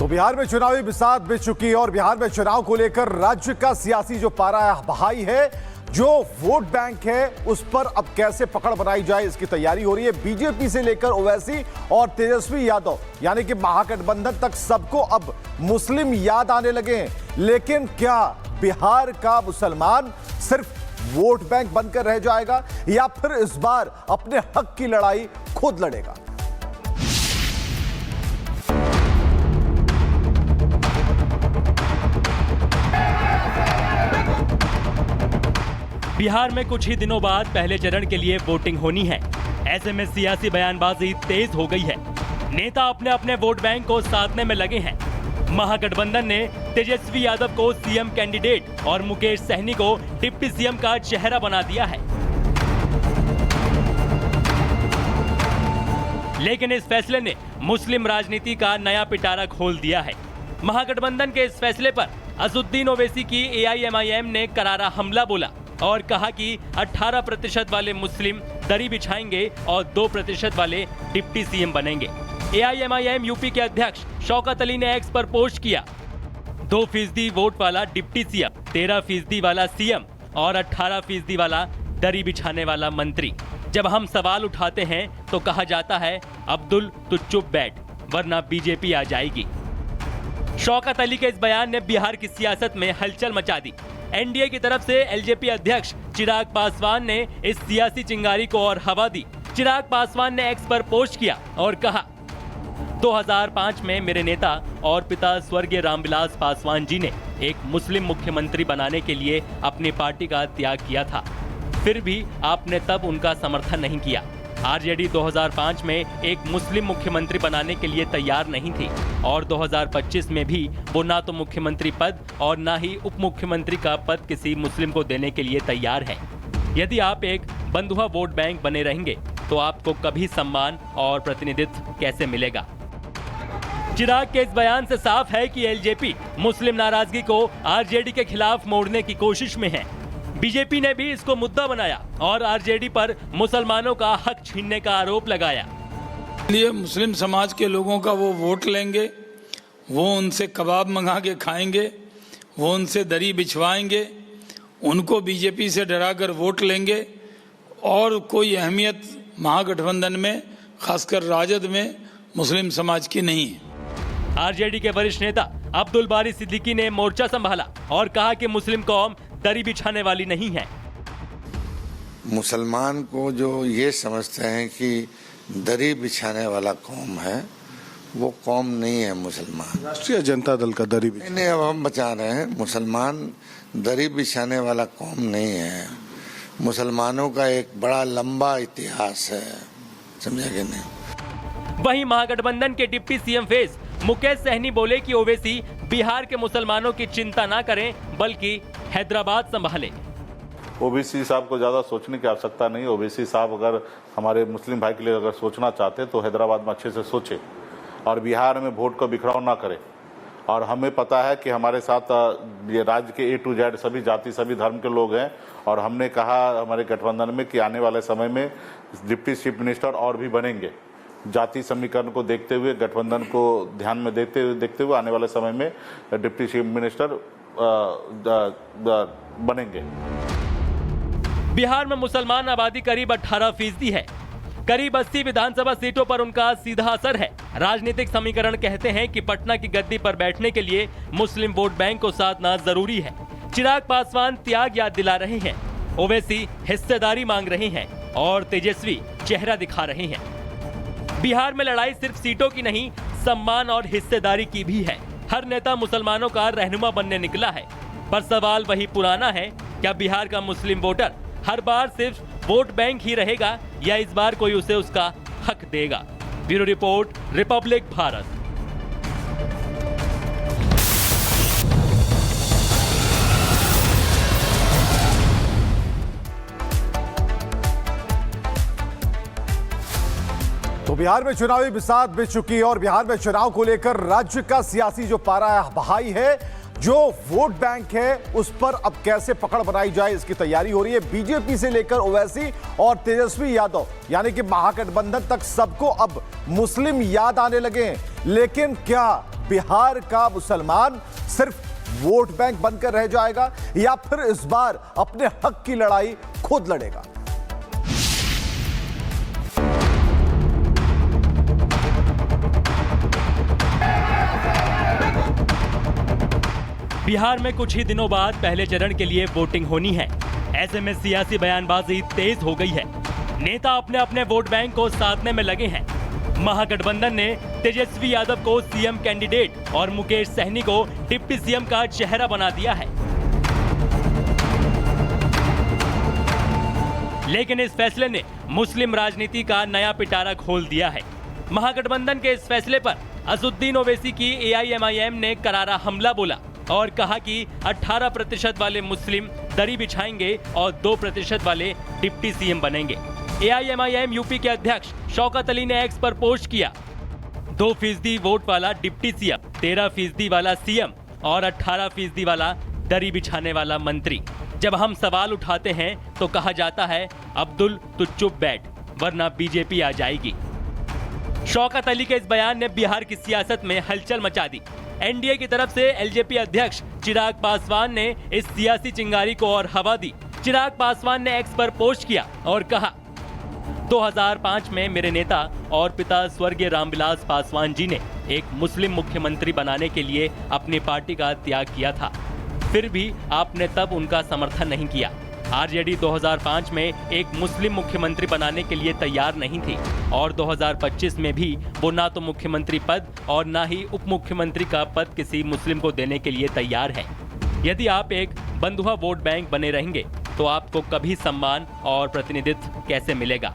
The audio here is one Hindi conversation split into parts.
बिहार में चुनावी बिसात बिछ चुकी है और बिहार में चुनाव को लेकर राज्य का सियासी जो पारा बहाई है, जो वोट बैंक है उस पर अब कैसे पकड़ बनाई जाए इसकी तैयारी हो रही है। बीजेपी से लेकर ओवैसी और तेजस्वी यादव यानी कि महागठबंधन तक सबको अब मुस्लिम याद आने लगे हैं। लेकिन क्या बिहार का मुसलमान सिर्फ वोट बैंक बनकर रह जाएगा या फिर इस बार अपने हक की लड़ाई खुद लड़ेगा? बिहार में कुछ ही दिनों बाद पहले चरण के लिए वोटिंग होनी है। ऐसे में सियासी बयानबाजी तेज हो गई है। नेता अपने अपने वोट बैंक को साधने में लगे हैं। महागठबंधन ने तेजस्वी यादव को सीएम कैंडिडेट और मुकेश सहनी को डिप्टी सीएम का चेहरा बना दिया है। लेकिन इस फैसले ने मुस्लिम राजनीति का नया पिटारा खोल दिया है। महागठबंधन के इस फैसले पर असदुद्दीन ओवैसी की एआईएमआईएम ने करारा हमला बोला और कहा कि 18% वाले मुस्लिम दरी बिछाएंगे और 2% वाले डिप्टी सीएम बनेंगे। एआईएमआईएम यूपी के अध्यक्ष शौकत अली ने एक्स पर पोस्ट किया, 2% वोट वाला डिप्टी सीएम, 13% वाला सीएम और 18% वाला दरी बिछाने वाला मंत्री। जब हम सवाल उठाते हैं तो कहा जाता है अब्दुल तू चुप बैठ वरना बीजेपी आ जाएगी। शौकत अली के इस बयान ने बिहार की सियासत में हलचल मचा दी। एनडीए की तरफ से एलजेपी अध्यक्ष चिराग पासवान ने इस सियासी चिंगारी को और हवा दी। चिराग पासवान ने एक्स पर पोस्ट किया और कहा, 2005 में मेरे नेता और पिता स्वर्गीय रामविलास पासवान जी ने एक मुस्लिम मुख्यमंत्री बनाने के लिए अपनी पार्टी का त्याग किया था। फिर भी आपने तब उनका समर्थन नहीं किया। आरजेडी 2005 में एक मुस्लिम मुख्यमंत्री बनाने के लिए तैयार नहीं थी और 2025 में भी वो ना तो मुख्यमंत्री पद और ना ही उप मुख्यमंत्री का पद किसी मुस्लिम को देने के लिए तैयार है। यदि आप एक बंधुआ वोट बैंक बने रहेंगे तो आपको कभी सम्मान और प्रतिनिधित्व कैसे मिलेगा? चिराग के इस बयान से साफ है कि एलजेपी मुस्लिम नाराजगी को आरजेडी के खिलाफ मोड़ने की कोशिश में है। बीजेपी ने भी इसको मुद्दा बनाया और आरजेडी पर मुसलमानों का हक छीनने का आरोप लगाया। इसलिए मुस्लिम समाज के लोगों का वो वोट लेंगे, वो उनसे कबाब मंगा के खाएंगे, वो उनसे दरी बिछवाएंगे, उनको बीजेपी से डराकर वोट लेंगे और कोई अहमियत महागठबंधन में खासकर राजद में मुस्लिम समाज की नहीं है। आरजेडी के वरिष्ठ नेता अब्दुल बारी सिद्दीकी ने मोर्चा संभाला और कहा कि मुस्लिम कौम दरी बिछाने वाली नहीं है। मुसलमान को जो ये समझते हैं कि दरी बिछाने वाला कौम है, वो कौम नहीं है मुसलमान। राष्ट्रीय जनता दल का दरी नहीं, अब हम बचा रहे हैं, मुसलमान दरी बिछाने वाला कौम नहीं है। मुसलमानों का एक बड़ा लंबा इतिहास है, समझा कि नहीं? वहीं महागठबंधन के deputy CM face Mukesh Sahani बोले कि ओवैसी बिहार के मुसलमानों की चिंता ना करें बल्कि हैदराबाद संभाले। ओबीसी साहब को ज़्यादा सोचने की आवश्यकता नहीं। ओबीसी साहब अगर हमारे मुस्लिम भाई के लिए अगर सोचना चाहते तो हैदराबाद में अच्छे से सोचे और बिहार में वोट का बिखराव ना करे। और हमें पता है कि हमारे साथ ये राज्य के A to Z सभी जाति सभी धर्म के लोग हैं और हमने कहा हमारे गठबंधन में कि आने वाले समय में डिप्टी चीफ मिनिस्टर और भी बनेंगे। जाति समीकरण को देखते हुए, गठबंधन को ध्यान में देखते हुए आने वाले समय में डिप्टी चीफ मिनिस्टर बनेंगे। बिहार में मुसलमान आबादी करीब 18% है। करीब 80 विधानसभा सीटों पर उनका सीधा असर है। राजनीतिक समीकरण कहते हैं कि पटना की गद्दी पर बैठने के लिए मुस्लिम वोट बैंक को साधना जरूरी है। चिराग पासवान त्याग याद दिला रहे हैं, ओवैसी हिस्सेदारी मांग रहे हैं और तेजस्वी चेहरा दिखा रहे हैं। बिहार में लड़ाई सिर्फ सीटों की नहीं, सम्मान और हिस्सेदारी की भी है। हर नेता मुसलमानों का रहनुमा बनने निकला है, पर सवाल वही पुराना है, क्या बिहार का मुस्लिम वोटर हर बार सिर्फ वोट बैंक ही रहेगा या इस बार कोई उसे उसका हक देगा? Bureau report, Republic Bharat. तो बिहार में चुनावी बिसात बिछ चुकी है और बिहार में चुनाव को लेकर राज्य का सियासी जो पारा बहाई है, जो वोट बैंक है उस पर अब कैसे पकड़ बनाई जाए इसकी तैयारी हो रही है। बीजेपी से लेकर ओवैसी और तेजस्वी यादव यानी कि महागठबंधन तक सबको अब मुस्लिम याद आने लगे हैं। लेकिन क्या बिहार का मुसलमान सिर्फ वोट बैंक बनकर रह जाएगा या फिर इस बार अपने हक की लड़ाई खुद लड़ेगा? बिहार में कुछ ही दिनों बाद पहले चरण के लिए वोटिंग होनी है। ऐसे में सियासी बयानबाजी तेज हो गई है। नेता अपने अपने वोट बैंक को साधने में लगे हैं। महागठबंधन ने तेजस्वी यादव को सीएम कैंडिडेट और मुकेश सहनी को डिप्टी सीएम का चेहरा बना दिया है। लेकिन इस फैसले ने मुस्लिम राजनीति का नया पिटारा खोल दिया है। महागठबंधन के इस फैसले पर असदुद्दीन ओवैसी की एआईएमआईएम ने करारा हमला बोला और कहा कि 18% वाले मुस्लिम दरी बिछाएंगे और 2% वाले डिप्टी सीएम बनेंगे। एआईएमआईएम यूपी के अध्यक्ष शौकत अली ने एक्स पर पोस्ट किया, 2% वोट वाला डिप्टी सीएम, 13% वाला सीएम और 18% वाला दरी बिछाने वाला मंत्री। जब हम सवाल उठाते हैं तो कहा जाता है अब्दुल तू चुप बैठ वरना बीजेपी आ जाएगी। शौकत अली के इस बयान ने बिहार की सियासत में हलचल मचा दी। एनडीए की तरफ से एलजेपी अध्यक्ष चिराग पासवान ने इस सियासी चिंगारी को और हवा दी। चिराग पासवान ने एक्स पर पोस्ट किया और कहा, 2005 में मेरे नेता और पिता स्वर्गीय रामविलास पासवान जी ने एक मुस्लिम मुख्यमंत्री बनाने के लिए अपनी पार्टी का त्याग किया था। फिर भी आपने तब उनका समर्थन नहीं किया। आरजेडी 2005 में एक मुस्लिम मुख्यमंत्री बनाने के लिए तैयार नहीं थी और 2025 में भी वो ना तो मुख्यमंत्री पद और ना ही उप मुख्यमंत्री का पद किसी मुस्लिम को देने के लिए तैयार है। यदि आप एक बंधुआ वोट बैंक बने रहेंगे तो आपको कभी सम्मान और प्रतिनिधित्व कैसे मिलेगा?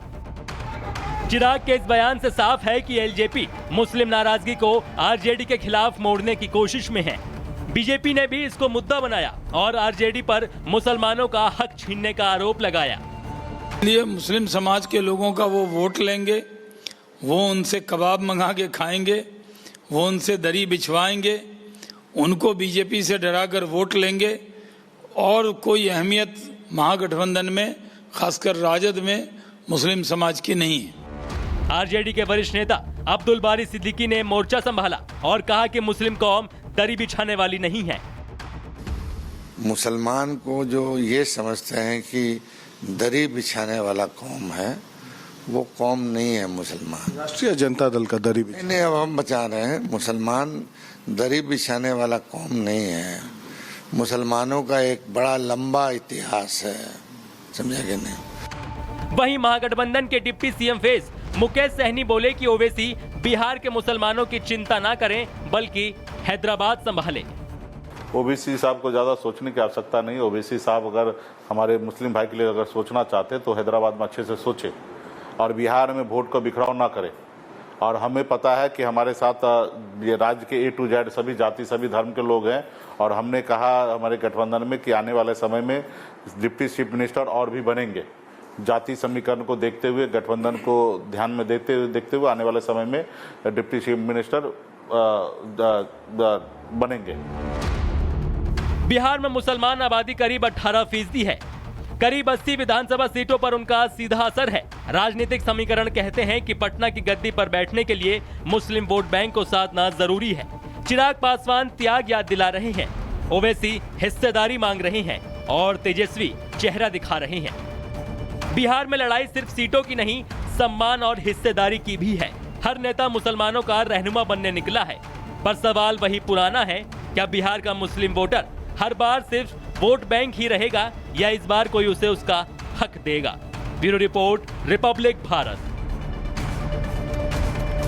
चिराग के इस बयान से साफ है कि एलजेपी मुस्लिम नाराजगी को आरजेडी के खिलाफ मोड़ने की कोशिश में है। बीजेपी ने भी इसको मुद्दा बनाया और आरजेडी पर मुसलमानों का हक छीनने का आरोप लगाया। इसलिए मुस्लिम समाज के लोगों का वो वोट लेंगे, वो उनसे कबाब मंगा के खाएंगे, वो उनसे दरी बिछवाएंगे, उनको बीजेपी से डराकर वोट लेंगे और कोई अहमियत महागठबंधन में खासकर राजद में मुस्लिम समाज की नहीं है। आरजेडी के वरिष्ठ नेता अब्दुल बारी सिद्दीकी ने मोर्चा संभाला और कहा कि मुस्लिम कौम दरी बिछाने वाली नहीं है। मुसलमान को जो ये समझते हैं कि दरी बिछाने वाला कौम है, वो कौम नहीं है मुसलमान। राष्ट्रीय जनता दल का दरी बिछाने, नहीं, अब हम बचा रहे हैं, मुसलमान दरी बिछाने वाला कौम नहीं है। मुसलमानों का एक बड़ा लंबा इतिहास है, समझा कि नहीं? वहीं महागठबंधन के deputy CM face Mukesh Sahani बोले कि ओवैसी बिहार के मुसलमानों की चिंता ना करें बल्कि हैदराबाद संभाले। ओबीसी साहब को ज़्यादा सोचने की आवश्यकता नहीं। ओबीसी साहब अगर हमारे मुस्लिम भाई के लिए अगर सोचना चाहते तो हैदराबाद में अच्छे से सोचे और बिहार में वोट को बिखराव ना करे। और हमें पता है कि हमारे साथ ये राज्य के A to Z सभी जाति सभी धर्म के लोग हैं और हमने कहा हमारे गठबंधन में कि आने वाले समय में डिप्टी चीफ मिनिस्टर और भी बनेंगे। जाति समीकरण को देखते हुए, गठबंधन को ध्यान में देखते हुए आने वाले समय में डिप्टी चीफ मिनिस्टर बनेंगे। बिहार में मुसलमान आबादी करीब 18% है। करीब 80 विधानसभा सीटों पर उनका सीधा असर है। राजनीतिक समीकरण कहते हैं कि पटना की गद्दी पर बैठने के लिए मुस्लिम वोट बैंक को साधना जरूरी है। चिराग पासवान त्याग याद दिला रहे हैं, ओवैसी हिस्सेदारी मांग रहे हैं और तेजस्वी चेहरा दिखा रहे हैं। बिहार में लड़ाई सिर्फ सीटों की नहीं, सम्मान और हिस्सेदारी की भी है। हर नेता मुसलमानों का रहनुमा बनने निकला है, पर सवाल वही पुराना है, क्या बिहार का मुस्लिम वोटर हर बार सिर्फ वोट बैंक ही रहेगा या इस बार कोई उसे उसका हक देगा? Bureau report, Republic Bharat.